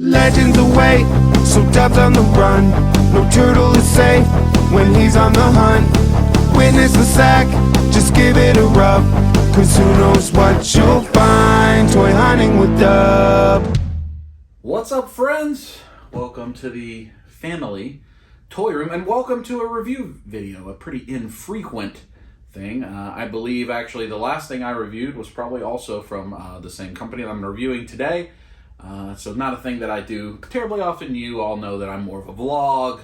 Legends await, so dubs on the run. No turtle is safe when he's on the hunt. Witness the sack, just give it a rub. Cause who knows what you'll find. Toy hunting with Dub. What's up, friends? Welcome to the family toy room, and welcome to a review video, a pretty infrequent thing. I believe actually the last thing I reviewed was probably also from the same company that I'm reviewing today. So not a thing that I do terribly often. You all know that I'm more of a vlog,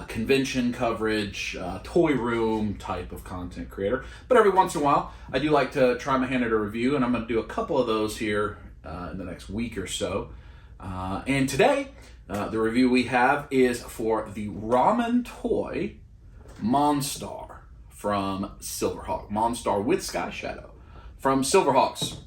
convention coverage, toy room type of content creator. But every once in a while, I do like to try my hand at a review, and I'm going to do a couple of those here in the next week or so. And today, the review we have is for the Ramen Toy Mon Star from Silverhawks. Mon Star with Sky Shadow from Silverhawks.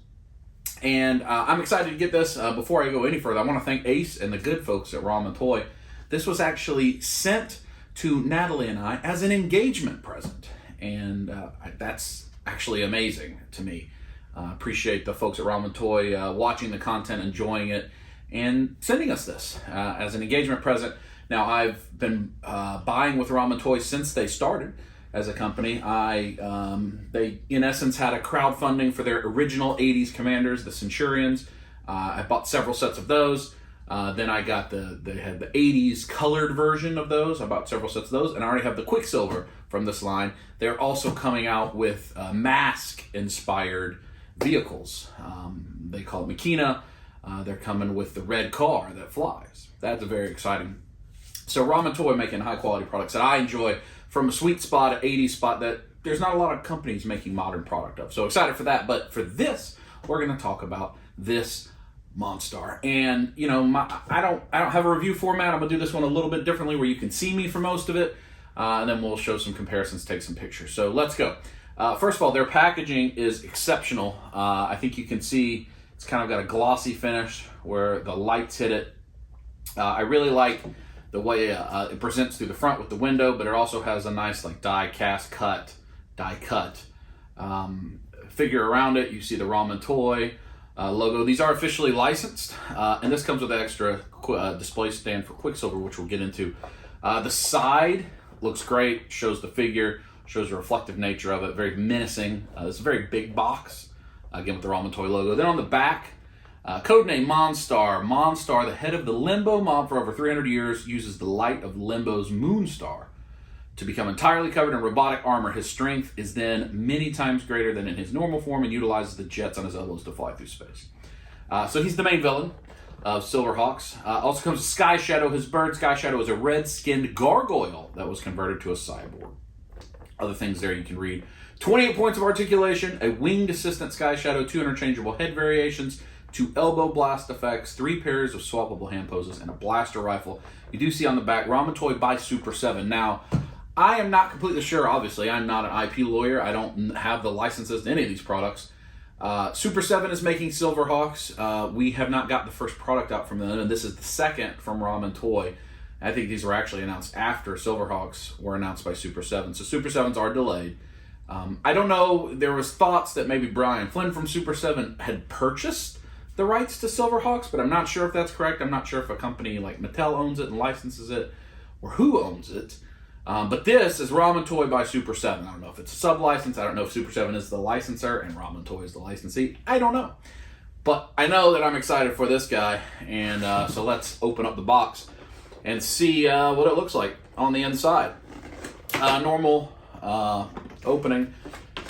And I'm excited to get this. Before I go any further, I want to thank Ace and the good folks at Ramen Toy. This was actually sent to Natalie and I as an engagement present. And that's actually amazing to me. Appreciate the folks at Ramen Toy watching the content, enjoying it, and sending us this as an engagement present. Now, I've been buying with Ramen Toy since they started as a company. They in essence had a crowdfunding for their original 80s commanders, the Centurions. I bought several sets of those. Then I got they had the 80s colored version of those. I bought several sets of those, and I already have the Quicksilver from this line. They're also coming out with mask-inspired vehicles. They call it Machina. They're coming with the red car that flies. That's very exciting. So Ramen Toy making high-quality products that I enjoy from a sweet spot, an 80s spot that there's not a lot of companies making modern product of. So excited for that. But for this, we're going to talk about this Mon Star. And, you know, I don't have a review format. I'm going to do this one a little bit differently where you can see me for most of it. And then we'll show some comparisons, take some pictures. So let's go. First of all, their packaging is exceptional. I think you can see it's kind of got a glossy finish where the lights hit it. I really like the way it presents through the front with the window, but it also has a nice like die cut figure around it. You see the Ramen Toy logo. These are officially licensed, and this comes with an extra display stand for Quicksilver, which we'll get into. The side looks great, shows the figure, shows the reflective nature of it, very menacing. It's a very big box, again with the Ramen Toy logo. Then on the back, codename Mon Star. Mon Star, the head of the Limbo mob for over 300 years, uses the light of Limbo's moon star to become entirely covered in robotic armor. His strength is then many times greater than in his normal form and utilizes the jets on his elbows to fly through space. So he's the main villain of Silverhawks. Also comes Sky Shadow. His bird, Sky Shadow, is a red-skinned gargoyle that was converted to a cyborg. Other things there you can read. 28 points of articulation, a winged assistant Sky Shadow, 2 interchangeable head variations, 2 elbow blast effects, 3 pairs of swappable hand poses, and a blaster rifle. You do see on the back, Ramen Toy by Super 7. Now, I am not completely sure, obviously. I'm not an IP lawyer. I don't have the licenses to any of these products. Super 7 is making Silverhawks. We have not got the first product out from them, and this is the second from Ramen Toy. I think these were actually announced after Silverhawks were announced by Super 7. So Super 7s are delayed. I don't know, there was thoughts that maybe Brian Flynn from Super 7 had purchased the rights to Silverhawks, but I'm not sure if that's correct. I'm not sure if a company like Mattel owns it and licenses it, or who owns it. But this is Ramen Toy by Super 7. I don't know if it's a sub-license. I don't know if Super 7 is the licensor and Ramen Toy is the licensee. I don't know. But I know that I'm excited for this guy, and so let's open up the box and see what it looks like on the inside. Normal opening.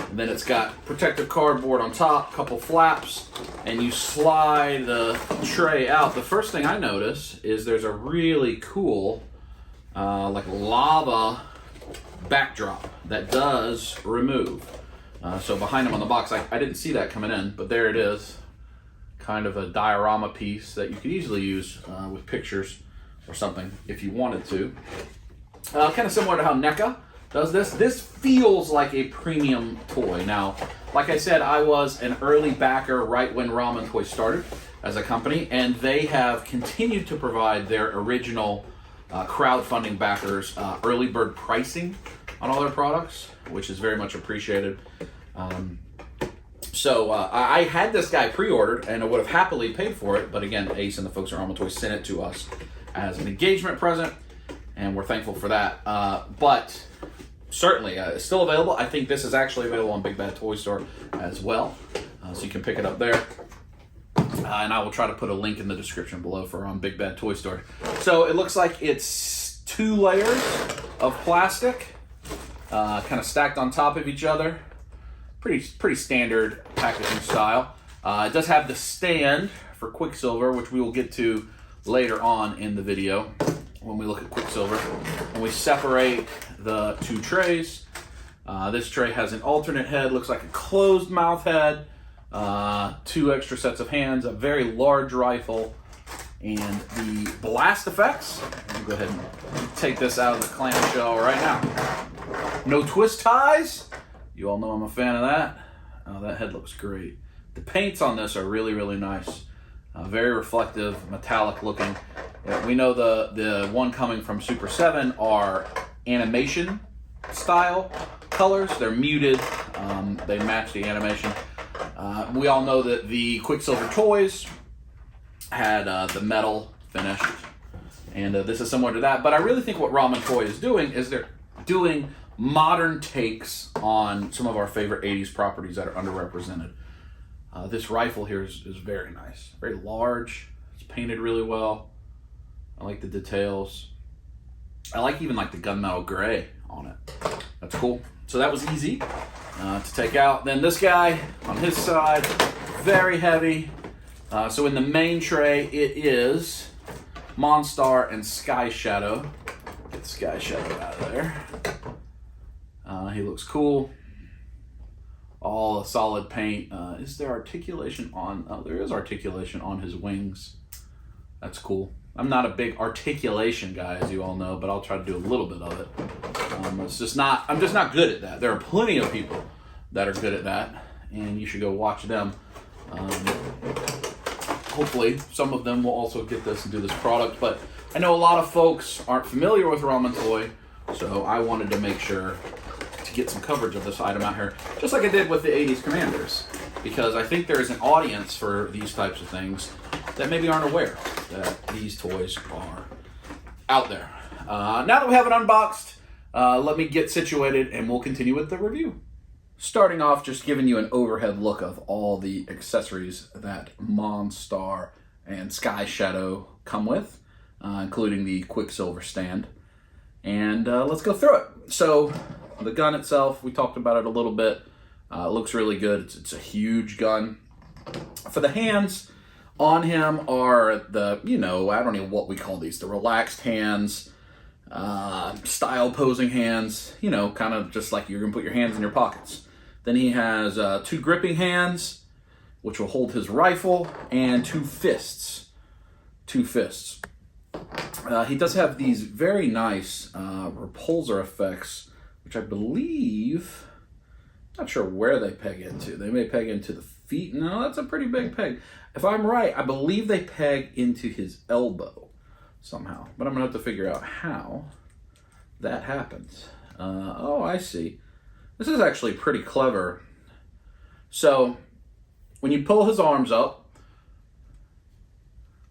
And then it's got protective cardboard on top, couple flaps, and you slide the tray out. The first thing I notice is there's a really cool like lava backdrop that does remove. So behind him on the box, I didn't see that coming in, but there it is. Kind of a diorama piece that you could easily use with pictures or something if you wanted to. Kind of similar to how NECA does this. This feels like a premium toy. Now, like I said, I was an early backer right when Ramen Toy started as a company, and they have continued to provide their original crowdfunding backers early bird pricing on all their products, which is very much appreciated. So I had this guy pre-ordered, and I would have happily paid for it. But again, Ace and the folks at Ramen Toy sent it to us as an engagement present, and we're thankful for that. But certainly, it's still available. I think this is actually available on Big Bad Toy Store as well, so you can pick it up there. And I will try to put a link in the description below for Big Bad Toy Store. So it looks like it's 2 layers of plastic, kind of stacked on top of each other. Pretty standard packaging style. It does have the stand for Quicksilver, which we will get to later on in the video when we look at Quicksilver. And we separate the 2 trays. This tray has an alternate head, looks like a closed mouth head, 2 extra sets of hands, a very large rifle, and the blast effects. I'll go ahead and take this out of the clamshell right now. No twist ties. You all know I'm a fan of that. That head looks great. The paints on this are really, really nice. Very reflective, metallic looking. We know the one coming from Super 7 are animation style colors. They're muted. They match the animation. We all know that the Quicksilver toys had the metal finish, and this is similar to that. But I really think what Ramen Toy is doing is they're doing modern takes on some of our favorite 80s properties that are underrepresented. This rifle here is very nice, very large. It's painted really well. I like the details. I like even like the gunmetal gray on it. That's cool. So that was easy to take out. Then this guy on his side, very heavy. So in the main tray, it is Mon Star and Sky Shadow. Get Sky Shadow out of there. He looks cool. All solid paint. Is there articulation on? Oh, there is articulation on his wings. That's cool. I'm not a big articulation guy, as you all know, but I'll try to do a little bit of it. I'm just not good at that. There are plenty of people that are good at that, and you should go watch them. Hopefully, some of them will also get this and do this product, but I know a lot of folks aren't familiar with Ramen Toy, so I wanted to make sure to get some coverage of this item out here, just like I did with the 80s Commanders, because I think there is an audience for these types of things that maybe aren't aware that these toys are out there. Now that we have it unboxed, let me get situated and we'll continue with the review. Starting off, just giving you an overhead look of all the accessories that Mon Star and Sky Shadow come with, including the Quicksilver stand. And let's go through it. So the gun itself, we talked about it a little bit. It looks really good. It's a huge gun. For the hands on him are the, I don't know what we call these, the relaxed hands, style posing hands, kind of just like you're going to put your hands in your pockets. Then he has 2 gripping hands, which will hold his rifle, and 2 fists. 2 fists. He does have these very nice Pulsar Effects, which I believe, not sure where they peg into. They may peg into the feet. No, that's a pretty big peg. If I'm right, I believe they peg into his elbow somehow. But I'm going to have to figure out how that happens. Oh, I see. This is actually pretty clever. So, when you pull his arms up,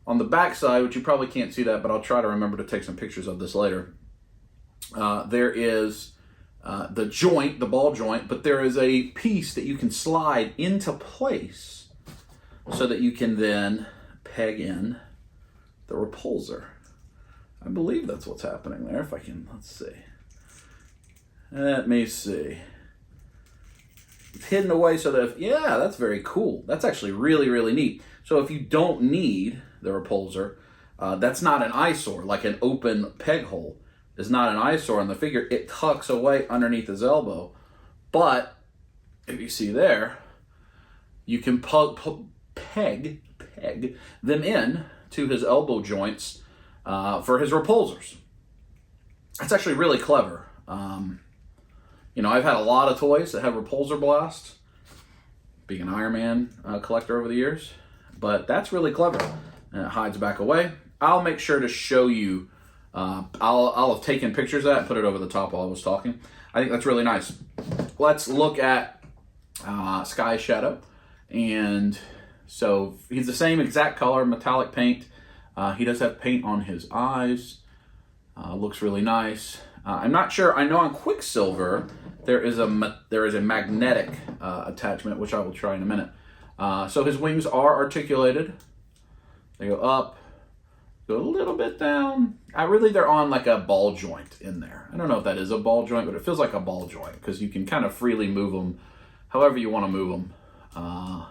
on the back side, which you probably can't see that, but I'll try to remember to take some pictures of this later, there is the joint, the ball joint, but there is a piece that you can slide into place so that you can then peg in the repulsor. I believe that's what's happening there. If I can, let's see. Let me see. It's hidden away so that, yeah, that's very cool. That's actually really, really neat. So if you don't need the repulsor, that's not an eyesore, like an open peg hole is not an eyesore on the figure. It tucks away underneath his elbow. But if you see there, you can peg them in to his elbow joints for his repulsors. That's actually really clever. I've had a lot of toys that have repulsor blasts, being an Iron Man collector over the years, but that's really clever. And it hides back away. I'll make sure to show you, I'll have taken pictures of that and put it over the top while I was talking. I think that's really nice. Let's look at Sky Shadow. And so he's the same exact color, metallic paint. He does have paint on his eyes. Looks really nice. I'm not sure. I know on Quicksilver there is a magnetic attachment, which I will try in a minute. So his wings are articulated. They go up, go a little bit down. They're on like a ball joint in there. I don't know if that is a ball joint, but it feels like a ball joint because you can kind of freely move them however you want to move them. I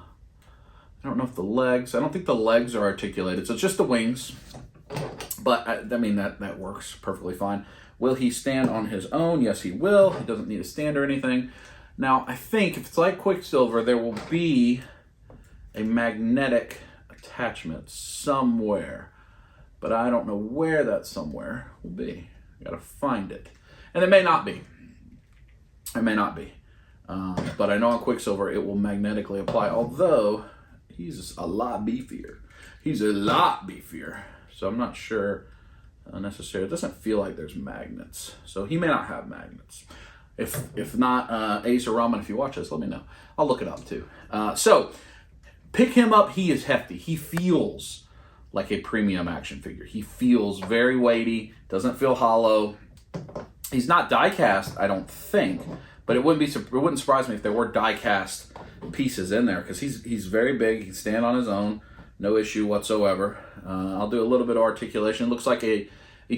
don't know if I don't think the legs are articulated, so it's just the wings. But I mean, that works perfectly fine. Will he stand on his own? Yes, he will. He doesn't need a stand or anything. Now, I think if it's like Quicksilver, there will be a magnetic attachment somewhere, but I don't know where that somewhere will be. I gotta find it, and it may not be. It may not be, but I know on Quicksilver it will magnetically apply. Although he's a lot beefier. So I'm not sure necessarily. It doesn't feel like there's magnets, so he may not have magnets. If not, Ace or Ramen, if you watch this, let me know. I'll look it up too. So pick him up. He is hefty. He feels like a premium action figure. He feels very weighty. Doesn't feel hollow. He's not die cast, I don't think, but it wouldn't surprise me if there were die cast pieces in there because he's very big. He can stand on his own, no issue whatsoever. I'll do a little bit of articulation. It looks like he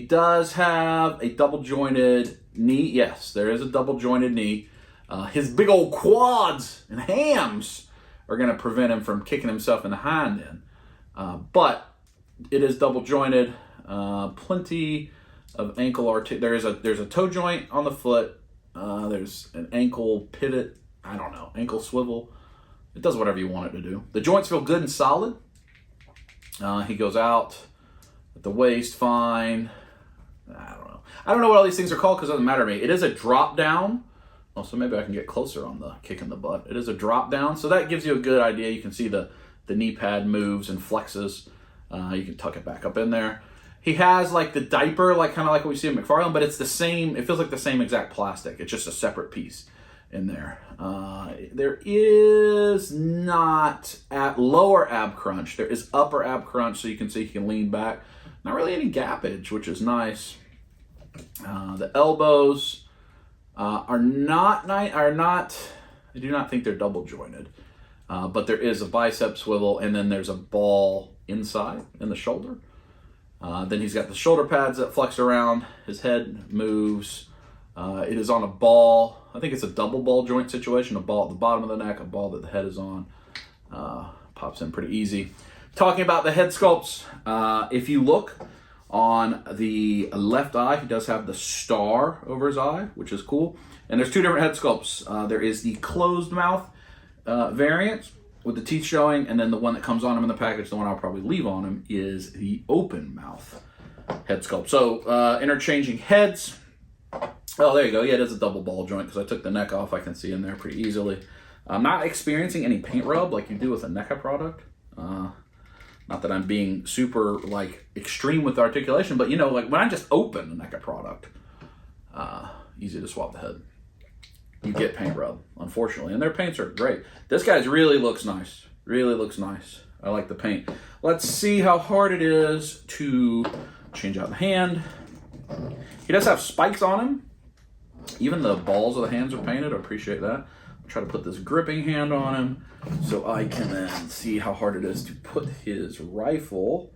does have a double jointed knee. Yes, there is a double jointed knee. His big old quads and hams are going to prevent him from kicking himself in the hind end. But it is double jointed. Plenty of ankle there's a toe joint on the foot. There's an ankle pivot. I don't know, ankle swivel. It does whatever you want it to do. The joints feel good and solid. He goes out at the waist fine. I don't know what all these things are called because it doesn't matter to me. It is a drop down. Oh, so maybe I can get closer on the kick in the butt. It is a drop down, so that gives you a good idea. You can see the knee pad moves and flexes. You can tuck it back up in there. He has like the diaper, like kind of like what we see in McFarlane, but it's the same. It feels like the same exact plastic. It's just a separate piece in there. There is not at lower ab crunch. There is upper ab crunch, so you can see he can lean back. Not really any gappage, which is nice. The elbows are not. I do not think they're double jointed, but there is a bicep swivel, and then there's a ball inside in the shoulder. Then he's got the shoulder pads that flex around. His head moves. It is on a ball. I think it's a double ball joint situation. A ball at the bottom of the neck, a ball that the head is on. Pops in pretty easy. Talking about the head sculpts, if you look on the left eye, he does have the star over his eye, which is cool. And there's two different head sculpts. There is the closed mouth variant with the teeth showing, and then the one that comes on him in the package, the one I'll probably leave on him, is the open mouth head sculpt. So interchanging heads. Oh, there you go. Yeah, it is a double ball joint because I took the neck off. I can see in there pretty easily. I'm not experiencing any paint rub like you do with a NECA product. Not that I'm being super like extreme with articulation, but you know, like when I just open a NECA product, easy to swap the head. You get paint rub, unfortunately, and their paints are great. This guy's really looks nice. Really looks nice. I like the paint. Let's see how hard it is to change out the hand. He does have spikes on him. Even the balls of the hands are painted. I appreciate that. I'll try to put this gripping hand on him so I can then see how hard it is to put his rifle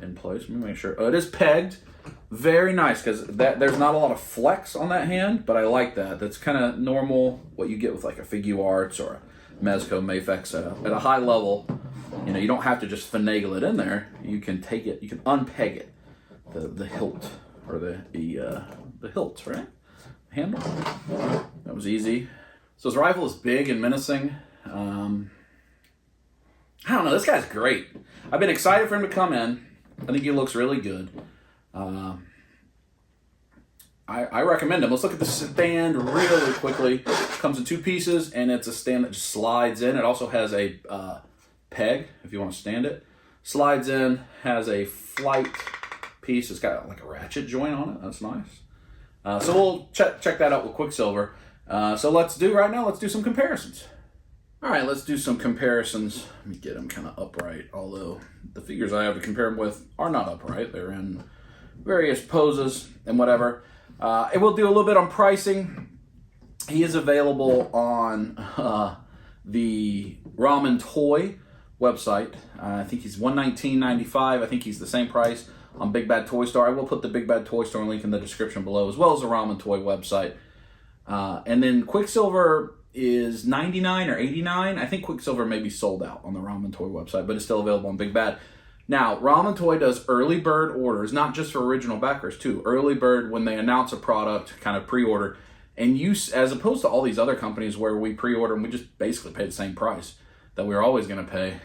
in place. Let me make sure. Oh, it is pegged. Very nice because there's not a lot of flex on that hand, but I like that. That's kind of normal what you get with like a Figure Arts or a Mezco Mafex at a high level. You know, you don't have to just finagle it in there. You can take it. You can unpeg it. The hilt or the hilt, right? Handle. That was easy. So his rifle is big and menacing. I don't know. This guy's great. I've been excited for him to come in. I think he looks really good. I recommend him. Let's look at the stand really quickly. Comes in two pieces, and it's a stand that just slides in. It also has a peg, if you want to stand it. Slides in, has a flight piece. It's got like a ratchet joint on it. That's nice. So we'll check that out with Quicksilver. So let's do some comparisons. All right, let's do some comparisons. Let me get them kind of upright, although the figures I have to compare them with are not upright. They're in various poses and whatever. And we'll do a little bit on pricing. He is available on the Ramen Toy website. I think he's $119.95. I think he's the same price on Big Bad Toy Store. I will put the Big Bad Toy Store link in the description below, as well as the Ramen Toy website. And then Quicksilver is $99 or $89. I think Quicksilver may be sold out on the Ramen Toy website, but it's still available on Big Bad. Now, Ramen Toy does early bird orders, not just for original backers too. Early bird, when they announce a product, kind of pre-order. And you, as opposed to all these other companies where we pre-order and we just basically pay the same price that we're always going to pay,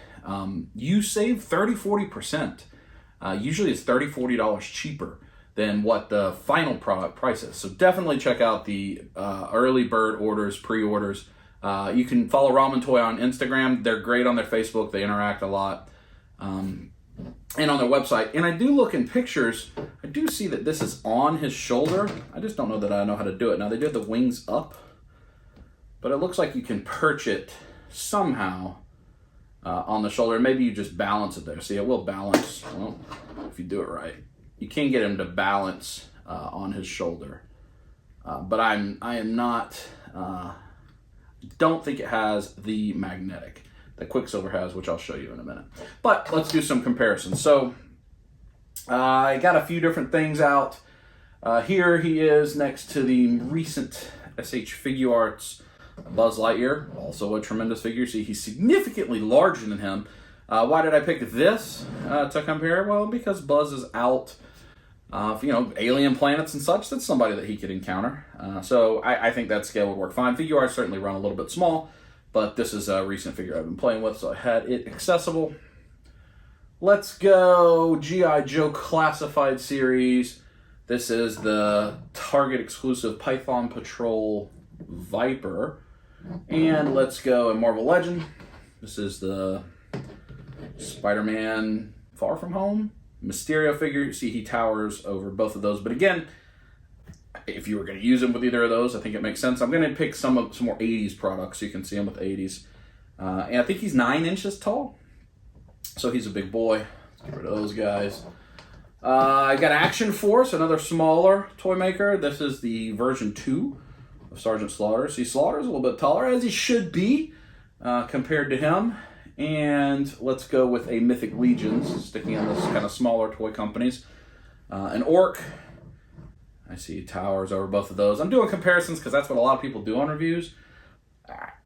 you save 30-40%. Usually it's $30, $40 cheaper than what the final product price is. So definitely check out the early bird orders, pre-orders. You can follow Ramen Toy on Instagram. They're great on their Facebook. They interact a lot. And on their website. And I do look in pictures. I do see that this is on his shoulder. I just don't know that I know how to do it. Now, they do have the wings up, but it looks like you can perch it somehow on the shoulder. Maybe you just balance it there. See, it will balance, well, if you do it right. You can get him to balance on his shoulder. But I am not, don't think it has the magnetic that Quicksilver has, which I'll show you in a minute. But let's do some comparisons. So I got a few different things out. Here he is next to the recent SH Figure Arts Buzz Lightyear, also a tremendous figure. See, he's significantly larger than him. Why did I pick this to compare? Well, because Buzz is out, alien planets and such. That's somebody that he could encounter. So I think that scale would work fine. Figure Arts certainly run a little bit small, but this is a recent figure I've been playing with, so I had it accessible. Let's go G.I. Joe Classified Series. This is the Target exclusive Python Patrol Viper. And let's go in Marvel Legend. This is the Spider-Man Far From Home Mysterio figure. You see he towers over both of those. But again, if you were going to use them with either of those, I think it makes sense. I'm going to pick some more 80s products so you can see him with 80s. And I think he's 9 inches tall. So he's a big boy. Let's get rid of those guys. I got Action Force, another smaller toy maker. This is the version 2 of Sergeant Slaughter. See, Slaughter's a little bit taller, as he should be, compared to him. And let's go with a Mythic Legions, sticking in this kind of smaller toy companies. An Orc. I see towers over both of those. I'm doing comparisons because that's what a lot of people do on reviews.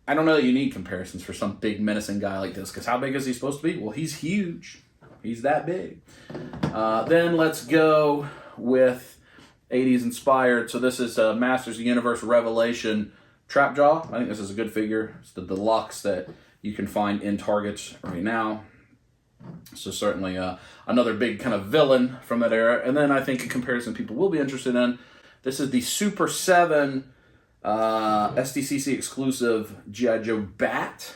I don't know that you need comparisons for some big menacing guy like this, because how big is he supposed to be? Well, he's huge. He's that big. Then let's go with 80s inspired. So this is Masters of the Universe Revelation Trapjaw. I think this is a good figure. It's the deluxe that you can find in Targets right now. So certainly another big kind of villain from that era. And then I think a comparison people will be interested in. This is the Super 7 SDCC exclusive G.I. Joe Bat.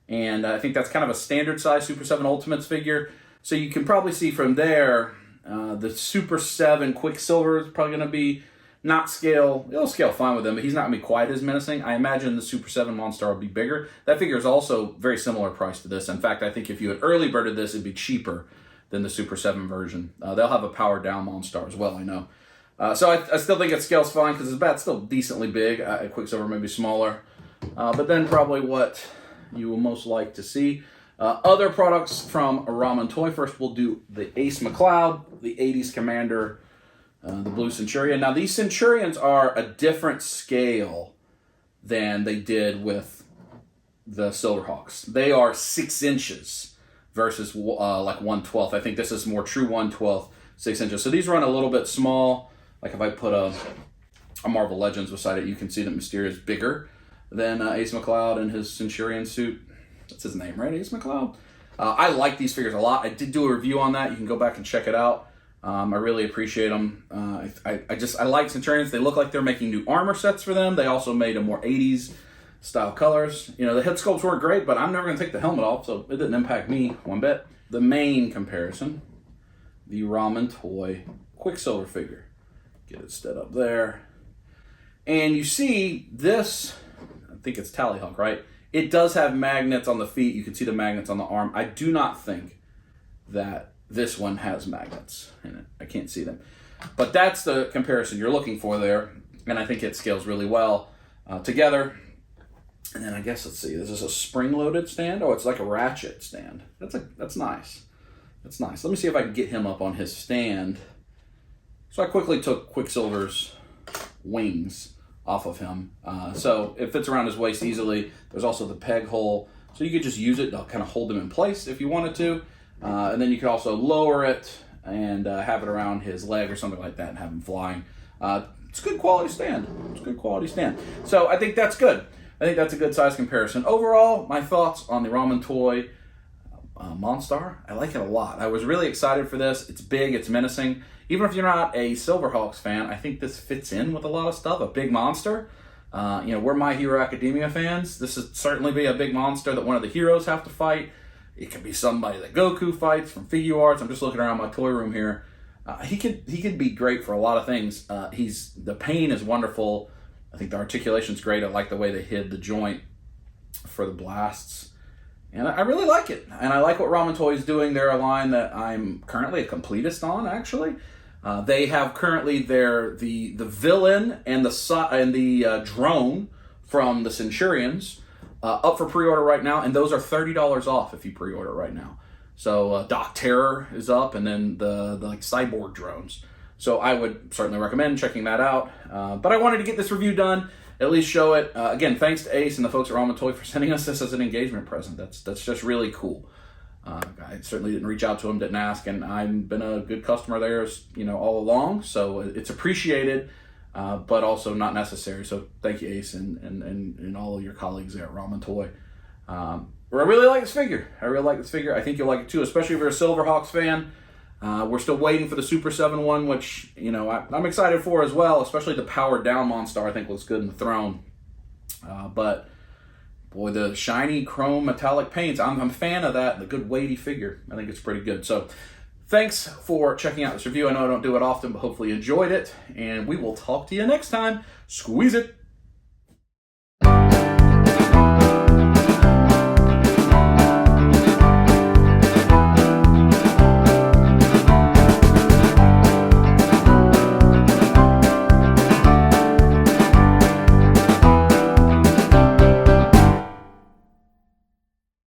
And I think that's kind of a standard size Super 7 Ultimates figure. So you can probably see from there, the Super 7 Quicksilver is probably going to be not scale. It'll scale fine with him, but he's not going to be quite as menacing. I imagine the Super 7 Mon Star will be bigger. That figure is also very similar price to this. In fact, I think if you had early birded this, it'd be cheaper than the Super 7 version. They'll have a powered down Mon Star as well, I know. So I still think it scales fine because his bat's still decently big. Quicksilver may be smaller. But then probably what you will most like to see. Other products from Ramen Toy. First, we'll do the Ace McCloud, the 80s Commander, the Blue Centurion. Now, these Centurions are a different scale than they did with the Silverhawks. They are 6 inches versus like 1/12. I think this is more true 1/12, 6 inches. So these run a little bit small. Like if I put a Marvel Legends beside it, you can see that Mysterio is bigger than Ace McCloud in his Centurion suit. That's his name, right? Ace McCloud. I like these figures a lot. I did do a review on that. You can go back and check it out. I really appreciate them. I like Centurions. They look like they're making new armor sets for them. They also made a more 80s style colors. You know, the head sculpts weren't great, but I'm never going to take the helmet off, so it didn't impact me one bit. The main comparison, the Ramen Toy Quicksilver figure. Get it stood up there. And you see this, I think it's Tallyhawk, right? It does have magnets on the feet. You can see the magnets on the arm. I do not think that this one has magnets in it. I can't see them. But that's the comparison you're looking for there. And I think it scales really well together. And then I guess, let's see, this is a spring-loaded stand. Oh, it's like a ratchet stand. That's nice. That's nice. Let me see if I can get him up on his stand. So I quickly took Quicksilver's wings off of him. So it fits around his waist easily. There's also the peg hole. So you could just use it to kind of hold him in place if you wanted to. And then you could also lower it and have it around his leg or something like that and have him flying. It's a good quality stand. It's a good quality stand. So I think that's good. I think that's a good size comparison. Overall, my thoughts on the Ramen Toy Mon Star, I like it a lot. I was really excited for this. It's big, it's menacing. Even if you're not a Silverhawks fan, I think this fits in with a lot of stuff. A big monster. We're My Hero Academia fans. This would certainly be a big monster that one of the heroes have to fight. It could be somebody that Goku fights from Figure Arts. I'm just looking around my toy room here. He could be great for a lot of things. The paint is wonderful. I think the articulation's great. I like the way they hid the joint for the blasts. And I really like it. And I like what Ramen Toy is doing. They're a line that I'm currently a completist on, actually. They have currently the villain and the drone from the Centurions up for pre-order right now, and those are $30 off if you pre-order right now. So Doc Terror is up, and then the like cyborg drones. So I would certainly recommend checking that out. But I wanted to get this review done, at least show it. Again, thanks to Ace and the folks at Ramen Toy for sending us this as an engagement present. That's just really cool. I certainly didn't reach out to them, didn't ask, and I've been a good customer of theirs, all along. So it's appreciated, but also not necessary. So thank you, Ace, and all of your colleagues there at Ramen Toy. I really like this figure. I think you'll like it too, especially if you're a Silverhawks fan. We're still waiting for the Super 7 one, which, I'm excited for as well, especially the powered down Mon Star. I think looks good in the throne. But boy, the shiny chrome metallic paints, I'm a fan of that. The good weighty figure. I think it's pretty good. So thanks for checking out this review. I know I don't do it often, but hopefully you enjoyed it. And we will talk to you next time. Squeeze it.